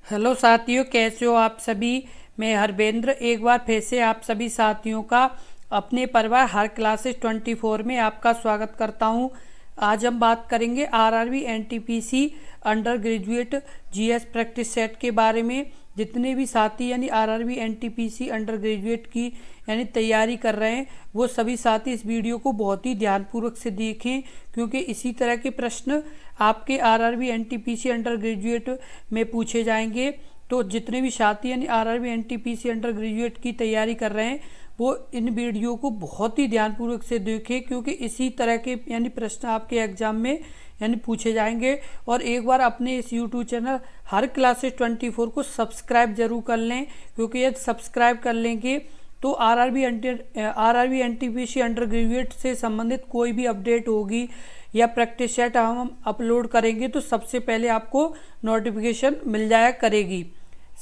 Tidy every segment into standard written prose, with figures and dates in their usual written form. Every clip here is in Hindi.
हेलो साथियों, कैसे हो आप सभी। मैं हरवेंद्र एक बार फिर से आप सभी साथियों का अपने परिवार हर क्लासेस 24 में आपका स्वागत करता हूं। आज हम बात करेंगे RRB NTPC under graduate GS practice set के बारे में। जितने भी साथी यानी आरआरबी एनटीपीसी अंडर ग्रेजुएट की यानी तैयारी कर रहे हैं वो सभी साथी इस वीडियो को बहुत ही ध्यानपूर्वक से देखें, क्योंकि इसी तरह के प्रश्न आपके आरआरबी एनटीपीसी अंडर ग्रेजुएट में पूछे जाएंगे। तो जितने भी साथी यानी आरआरबी एनटीपीसी अंडर ग्रेजुएट की तैयारी कर रहे हैं वो इन वीडियो को बहुत ही ध्यानपूर्वक से देखें, क्योंकि इसी तरह के यानी प्रश्न आपके एग्जाम में यानी पूछे जाएंगे। और एक बार अपने इस यूट्यूब चैनल हर क्लासेस 24 को सब्सक्राइब जरूर कर लें, क्योंकि यदि सब्सक्राइब कर लेंगे तो आरआरबी एनटीपीसी अंडर ग्रेजुएट से संबंधित कोई भी अपडेट होगी या प्रैक्टिस सेट हम अपलोड करेंगे तो सबसे पहले आपको नोटिफिकेशन मिल जाया करेगी।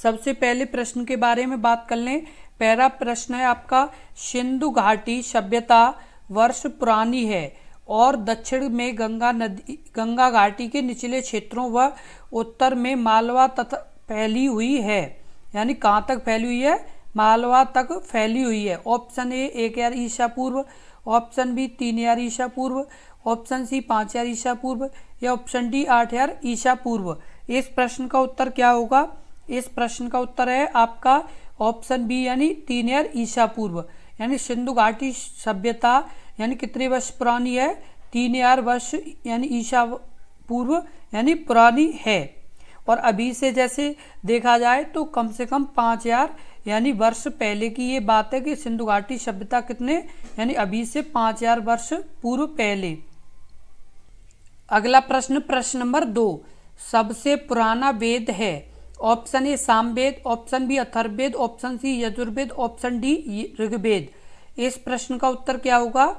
सबसे पहले प्रश्न के बारे में बात कर लें। पहला प्रश्न है आपका, सिंधु घाटी सभ्यता वर्ष पुरानी है और दक्षिण में गंगा घाटी के निचले क्षेत्रों व उत्तर में मालवा तक फैली हुई है। यानी कहाँ तक फैली हुई है? मालवा तक फैली हुई है। ऑप्शन ए 1000 ईसा पूर्व, ऑप्शन बी 3000 ईसा पूर्व, ऑप्शन सी 5000 ईसा पूर्व या ऑप्शन डी 8000 ईसा पूर्व। इस प्रश्न का उत्तर क्या होगा? इस प्रश्न का उत्तर है आपका ऑप्शन बी यानी 3000 ईसा पूर्व। यानी सिंधु घाटी सभ्यता यानी कितने वर्ष पुरानी है? 3000 वर्ष यानी ईसा पूर्व यानी पुरानी है। और अभी से जैसे देखा जाए तो कम से कम 5000 यानी वर्ष पहले की ये बात है कि सिंधु घाटी सभ्यता कितने यानी अभी से 5000 वर्ष पूर्व पहले। अगला प्रश्न, प्रश्न नंबर 2, सबसे पुराना वेद है। Option A Samaveda, option B Atharvaveda, option C Yajurveda, option D Rigveda. इस प्रश्न का उत्तर क्या होगा?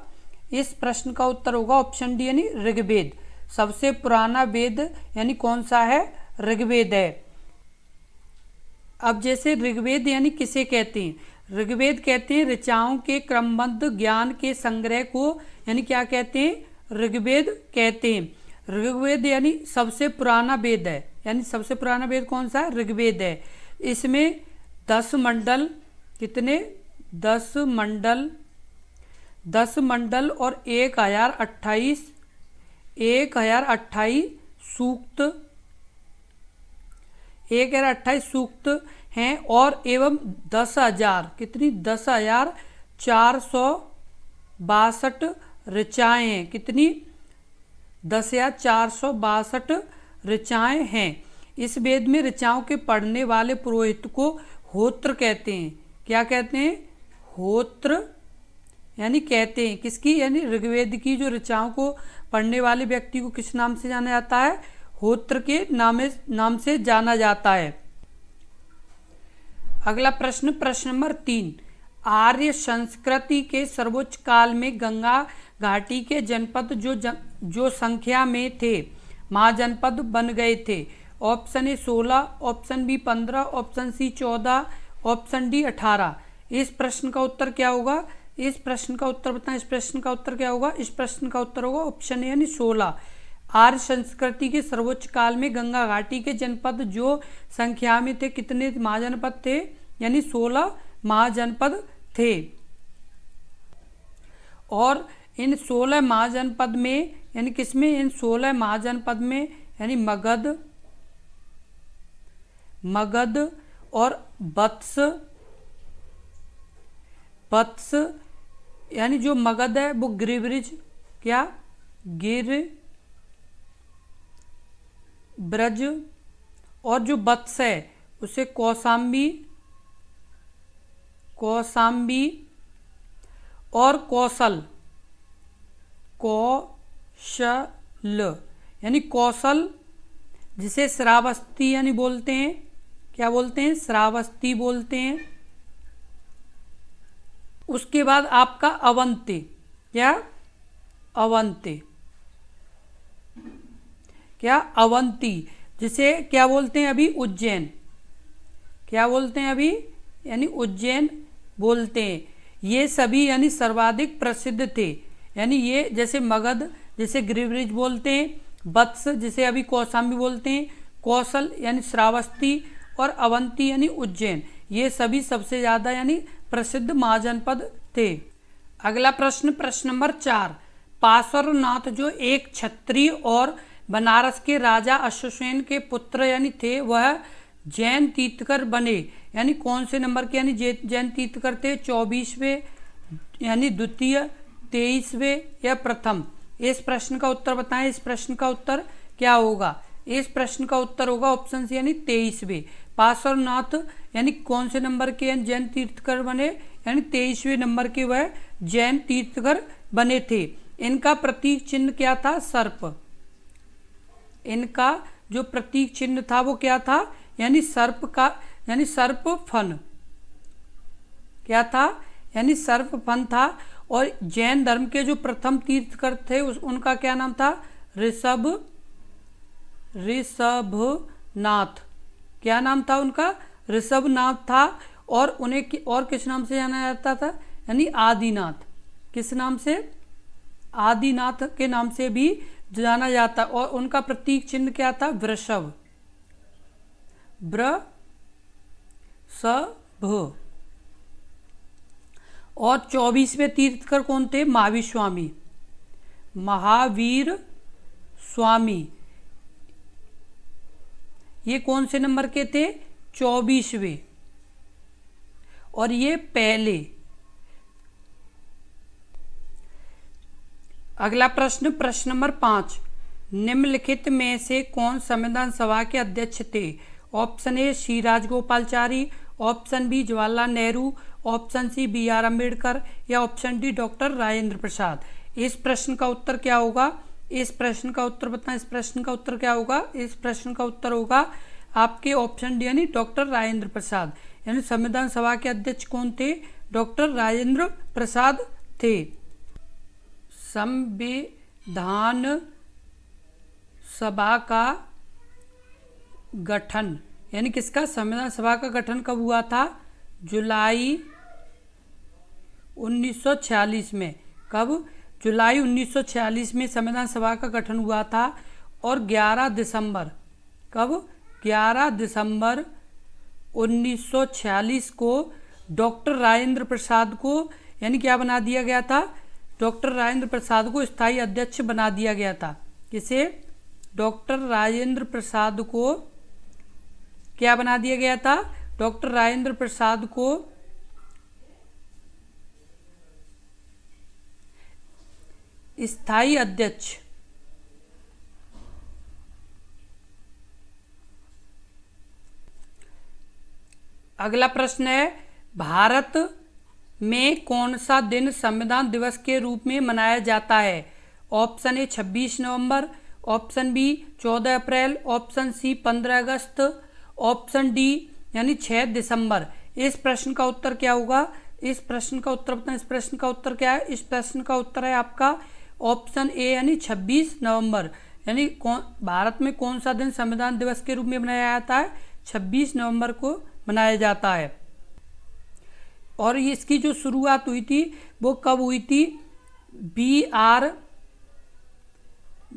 इस प्रश्न का उत्तर होगा ऑप्शन डी यानी ऋग्वेद। सबसे पुराना वेद यानी कौन सा है? ऋग्वेद है। अब जैसे ऋग्वेद यानी किसे कहते हैं? ऋग्वेद कहते हैं ऋचाओं के क्रमबद्ध ज्ञान के संग्रह को यानी क्या कहते हैं? ऋग्वेद कहते हैं। ऋग्वेद यानी सबसे पुराना वेद है। यानी सबसे पुराना वेद कौन सा है? ऋग्वेद है। इसमें 10 मंडल, कितने? 10 मंडल और 1028 सूक्त, 1028 सूक्त हैं और एवं 10,000 कितनी? 10,462 ऋचाएँ हैं। कितनी? 10,462 ऋचाएँ हैं। इस वेद में ऋचाओं के पढ़ने वाले पुरोहित को होत्र कहते हैं। क्या कहते हैं? होत्र यानी कहते हैं किसकी? यानी ऋग्वेद की जो ऋचाओं को पढ़ने वाले व्यक्ति को किस नाम से जाना जाता है? होत्र के नाम से जाना जाता है। अगला प्रश्न, प्रश्न नंबर 3, आर्य संस्कृति के सर्वोच्च काल में गंगा घाटी के जनपद जो संख्या में थे महाजनपद बन गए थे। Option A 16, option B 15, option C 14, option D 18। इस प्रश्न का उत्तर क्या होगा? इस प्रश्न का उत्तर बताएं। इस प्रश्न का उत्तर क्या होगा? इस प्रश्न का उत्तर होगा ऑप्शन ए यानी 16। आर्य संस्कृति के सर्वोच्च काल में गंगा घाटी के जनपद जो संख्या में थे, कितने महाजनपद थे? यानी 16 महाजनपद थे। और इन 16 महाजनपद में यानी किसमें? इन 16 महाजनपद में यानी मगध और वत्स यानी जो मगध है वो गिरिब्रज, क्या? गिरिब्रज, और जो वत्स है उसे कौशाम्बी और कौशल यानी कौशल, जिसे श्रावस्ती यानी बोलते हैं। क्या बोलते हैं? श्रावस्ती बोलते हैं। उसके बाद आपका अवंती, क्या? अवंती, जिसे क्या बोलते हैं अभी? उज्जैन। क्या बोलते हैं अभी? यानी उज्जैन बोलते हैं। ये सभी यानी सर्वाधिक प्रसिद्ध थे। यानी ये जैसे मगध जिसे गिरिब्रज बोलते हैं, वत्स जिसे अभी कौशाम्बी बोलते हैं, कौशल यानी श्रावस्ती और अवंती यानी उज्जैन, ये सभी सबसे ज़्यादा यानी प्रसिद्ध महाजनपद थे। अगला प्रश्न, प्रश्न नंबर 4, पार्श्वनाथ जो एक क्षत्रिय और बनारस के राजा अश्वसेन के पुत्र यानी थे, वह जैन तीर्थकर बने, यानी कौन से नंबर के यानी जैन तीर्थकर थे? 24वें यानी द्वितीय, 23वें या प्रथम? इस प्रश्न का उत्तर बताएं। इस प्रश्न का उत्तर क्या होगा? इस प्रश्न का उत्तर होगा ऑप्शन सी यानी 23वें। पार्श्वनाथ यानी कौन से नंबर के जैन तीर्थकर बने? यानी 23वें नंबर के वह जैन तीर्थकर बने थे। इनका प्रतीक चिन्ह क्या था? सर्प। इनका जो प्रतीक चिन्ह था वो क्या था? यानी सर्प का, यानी सर्प फन। क्या था? यानी सर्प फन था। और जैन धर्म के जो प्रथम तीर्थकर थे उनका क्या नाम था? ऋषभनाथ। क्या नाम था उनका? ऋषभनाथ था। और उन्हें और किस नाम से जाना जाता था? यानी आदिनाथ। किस नाम से? आदिनाथ के नाम से भी जाना जाता। और उनका प्रतीक चिन्ह क्या था? वृषभ। वृषभ। और 24वें तीर्थकर कौन थे? महावीर स्वामी। महावीर स्वामी ये कौन से नंबर के थे? 24वें। और ये पहले। अगला प्रश्न, प्रश्न नंबर 5, निम्नलिखित में से कौन संविधान सभा के अध्यक्ष थे? Option A Shri Rajagopalachari, option B Jawaharlal Nehru, option C B R Ambedkar या option D doctor Rajendra Prasad. इस प्रश्न का उत्तर क्या होगा? इस प्रश्न का उत्तर बताएं। इस प्रश्न का उत्तर क्या होगा? इस प्रश्न का उत्तर होगा आपके ऑप्शन डी यानी डॉक्टर राजेंद्र प्रसाद। यानी संविधान सभा के अध्यक्ष कौन थे? डॉक्टर राजेंद्र प्रसाद थे। संविधान सभा का गठन यानी किसका? संविधान सभा का गठन कब हुआ था? जुलाई 1946 में। कब? जुलाई 1946 में संविधान सभा का गठन हुआ था। और 11 दिसंबर, कब? 11 दिसंबर 1946 को डॉक्टर राजेंद्र प्रसाद को यानी क्या बना दिया गया था? डॉक्टर राजेंद्र प्रसाद को स्थायी अध्यक्ष बना दिया गया था। किसे? डॉक्टर राजेंद्र प्रसाद को क्या बना दिया गया था? डॉक्टर राजेंद्र प्रसाद को स्थायी अध्यक्ष। अगला प्रश्न है, भारत में कौन सा दिन संविधान दिवस के रूप में मनाया जाता है? ऑप्शन ए 26 नवंबर, ऑप्शन बी 14 अप्रैल, ऑप्शन सी 15 अगस्त, ऑप्शन डी यानी 6 दिसंबर। इस प्रश्न का उत्तर क्या होगा? इस प्रश्न का उत्तर बताएं। इस प्रश्न का उत्तर क्या है? इस प्रश्न का उत्तर है आपका ऑप्शन ए यानी 26 नवंबर। यानी भारत में कौन सा दिन संविधान दिवस के रूप में मनाया जाता है? 26 नवंबर को मनाया जाता है। और इसकी जो शुरुआत हुई थी वो कब हुई थी?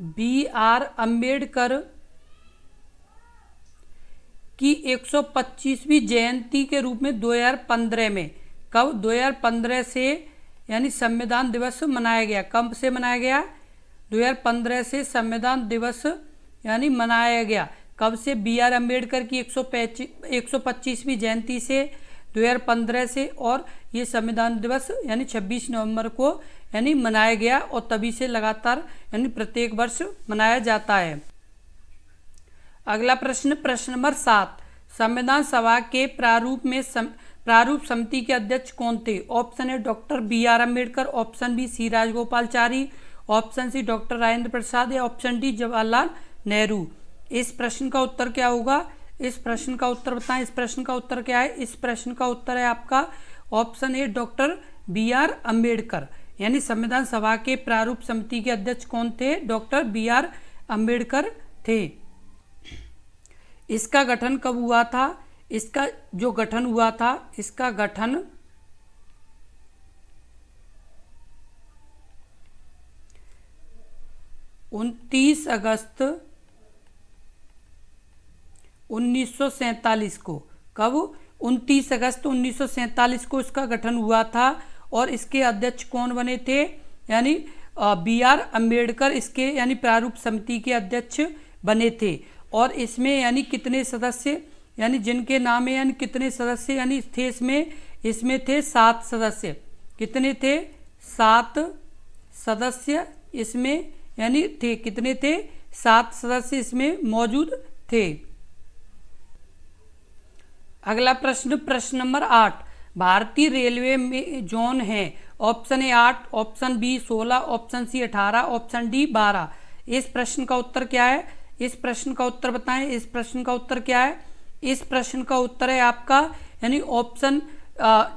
बी आर अम्बेडकर की 125वीं जयंती के रूप में 2015 में। कब? 2015 से यानी संविधान दिवस मनाया गया। कब से मनाया गया? 2015 से संविधान दिवस यानी मनाया गया। कब से? बी आर अम्बेडकर की 125वीं जयंती से 2015 से। और ये संविधान दिवस यानी 26 नवंबर को यानी मनाया गया और तभी से लगातार यानी प्रत्येक वर्ष मनाया जाता है। अगला प्रश्न, प्रश्न नंबर 7, संविधान सभा के प्रारूप समिति के अध्यक्ष कौन थे? Option A doctor B R Ambedkar, option B C Rajagopalachari, option C doctor Rajendra Prasad या ऑप्शन डी जवाहरलाल नेहरू। इस प्रश्न का उत्तर क्या होगा? इस प्रश्न का उत्तर बताएं। इस प्रश्न का उत्तर क्या है? इस प्रश्न का उत्तर है आपका option A doctor B R Ambedkar. यानी संविधान सभा के प्रारूप समिति के अध्यक्ष कौन थे? डॉक्टर बी आर अम्बेडकर थे। इसका गठन कब हुआ था? इसका जो गठन हुआ था, इसका गठन 29 अगस्त 1947 को। कब? 29 अगस्त 1947 को इसका गठन हुआ था। और इसके अध्यक्ष कौन बने थे? यानी BR अम्बेडकर इसके यानी प्रारूप समिति के अध्यक्ष बने थे। और इसमें यानी कितने सदस्य, यानी जिनके नाम है यानी कितने सदस्य यानी थे इसमें थे 7 सदस्य। कितने थे? 7 सदस्य इसमें यानी थे। कितने थे? 7 सदस्य इसमें मौजूद थे। अगला प्रश्न, प्रश्न नंबर 8, भारतीय रेलवे में जोन है। Option A 8, option B 16, option C 18, option D 12। इस प्रश्न का उत्तर क्या है? इस प्रश्न का उत्तर बताएं। इस प्रश्न का उत्तर क्या है? इस प्रश्न का उत्तर है आपका यानी ऑप्शन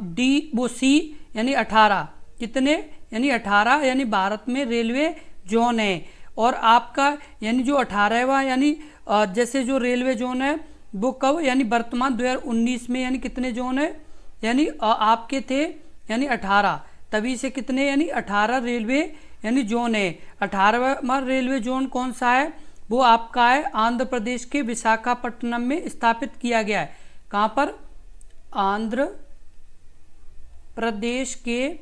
डी, वो सी यानी 18। कितने? यानी 18 यानी भारत में रेलवे जोन है। और आपका यानी जो 18वां यानी जैसे जो रेलवे जोन है वो कब यानी वर्तमान 2019 में यानी कितने जोन है यानी आपके थे यानी 18। तभी से कितने यानी 18 रेलवे यानी जोन है। 18वां रेलवे जोन कौन सा है? वो आपका है आंध्र प्रदेश के विशाखापट्टनम में स्थापित किया गया है। कहाँ पर? आंध्र प्रदेश के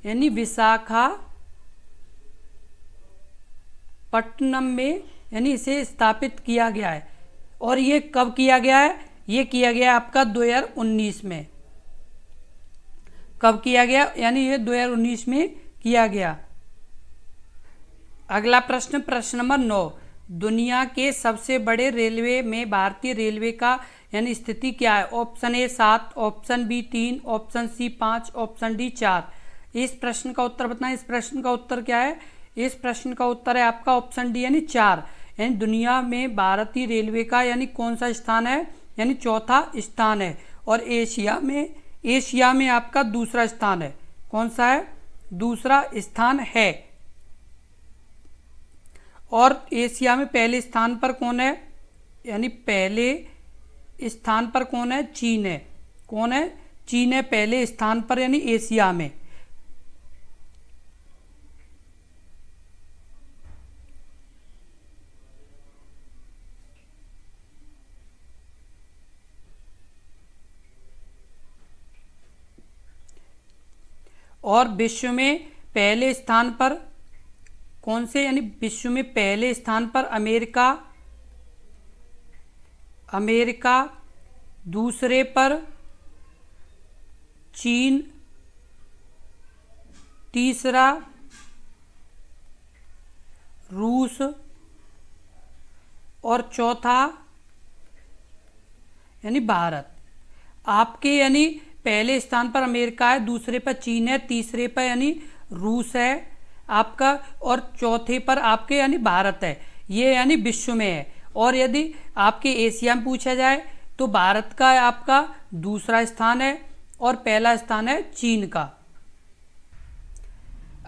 यानी विशाखापट्टनम में यानी इसे स्थापित किया गया है। और ये कब किया गया है? ये किया गया आपका 2019 में। कब किया गया? यानी ये 2019 में किया गया। अगला प्रश्न, प्रश्न नंबर 9, दुनिया के सबसे बड़े रेलवे में भारतीय रेलवे का यानी स्थिति क्या है? Option A 7, option B 3, option C 5, option D 4। इस प्रश्न का उत्तर बताएं। इस प्रश्न का उत्तर क्या है? इस प्रश्न का उत्तर है आपका ऑप्शन डी यानी 4। यानी दुनिया में भारतीय रेलवे का यानी कौन सा स्थान है? यानी चौथा स्थान है। और एशिया में आपका दूसरा स्थान है। कौन सा है? दूसरा स्थान है। और एशिया में पहले स्थान पर कौन है? यानी पहले स्थान पर कौन है? चीन है। कौन है? चीन है पहले स्थान पर यानी एशिया में। और विश्व में पहले स्थान पर कौन से? यानी विश्व में पहले स्थान पर अमेरिका, दूसरे पर चीन, तीसरा रूस और चौथा यानी भारत। आपके यानी पहले स्थान पर अमेरिका है, दूसरे पर चीन है, तीसरे पर यानी रूस है आपका, और चौथे पर आपके यानी भारत है। ये यानी विश्व में है। और यदि आपके एशिया में पूछा जाए तो भारत का आपका दूसरा स्थान है और पहला स्थान है चीन का।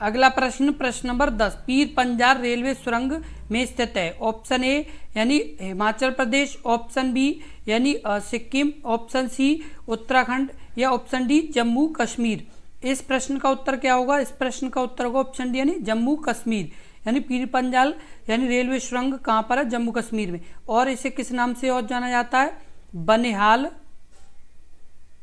अगला प्रश्न, प्रश्न नंबर 10, पीर पंजाल रेलवे सुरंग में स्थित है। ऑप्शन ए यानी हिमाचल प्रदेश, ऑप्शन बी यानी सिक्किम, ऑप्शन सी उत्तराखंड या ऑप्शन डी जम्मू कश्मीर। इस प्रश्न का उत्तर क्या होगा? इस प्रश्न का उत्तर होगा ऑप्शन डी यानी जम्मू कश्मीर। यानी पीर पंजाल यानी रेलवे सुरंग कहाँ पर है? जम्मू कश्मीर में। और इसे किस नाम से और जाना जाता है?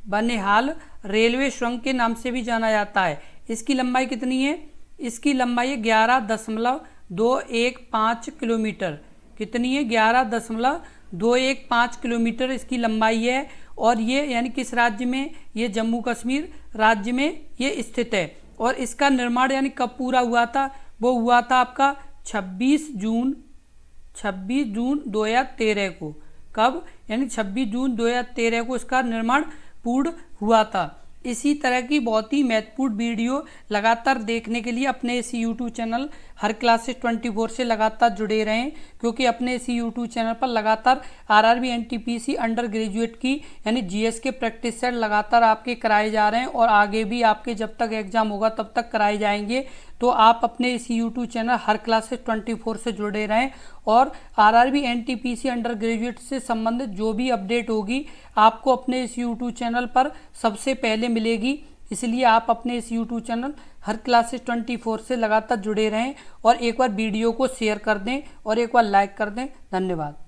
बनिहाल रेलवे सुरंग के नाम से भी जाना जाता है। इसकी लंबाई कितनी है? इसकी लंबाई 11.215 किलोमीटर। कितनी है? 11.215 किलोमीटर इसकी लंबाई है। और ये यानी किस राज्य में? ये जम्मू कश्मीर राज्य में ये स्थित है। और इसका निर्माण यानी कब पूरा हुआ था? वो हुआ था आपका 26 जून 2013 को। कब? यानी 26 जून 2013 को इसका निर्माण पूर्ण हुआ था। इसी तरह की बहुत ही महत्वपूर्ण वीडियो लगातार देखने के लिए अपने इस YouTube चैनल हर क्लासेस 24 से लगातार जुड़े रहें, क्योंकि अपने इस YouTube चैनल पर लगातार RRB NTPC अंडर ग्रेजुएट की यानी GS के प्रैक्टिस सेट लगातार आपके कराए जा रहे हैं और आगे भी आपके जब तक एग्जाम होगा तब तक कराए जाएंगे। तो आप अपने इस YouTube चैनल हर क्लासेस 24 से जुड़े रहें और RRB NTPC अंडर ग्रेजुएट से संबंधित जो भी अपडेट होगी आपको अपने इस YouTube चैनल पर सबसे पहले मिलेगी। इसलिए आप अपने इस YouTube चैनल हर क्लासेस 24 से लगातार जुड़े रहें और एक बार वीडियो को शेयर कर दें और एक बार लाइक कर दें। धन्यवाद।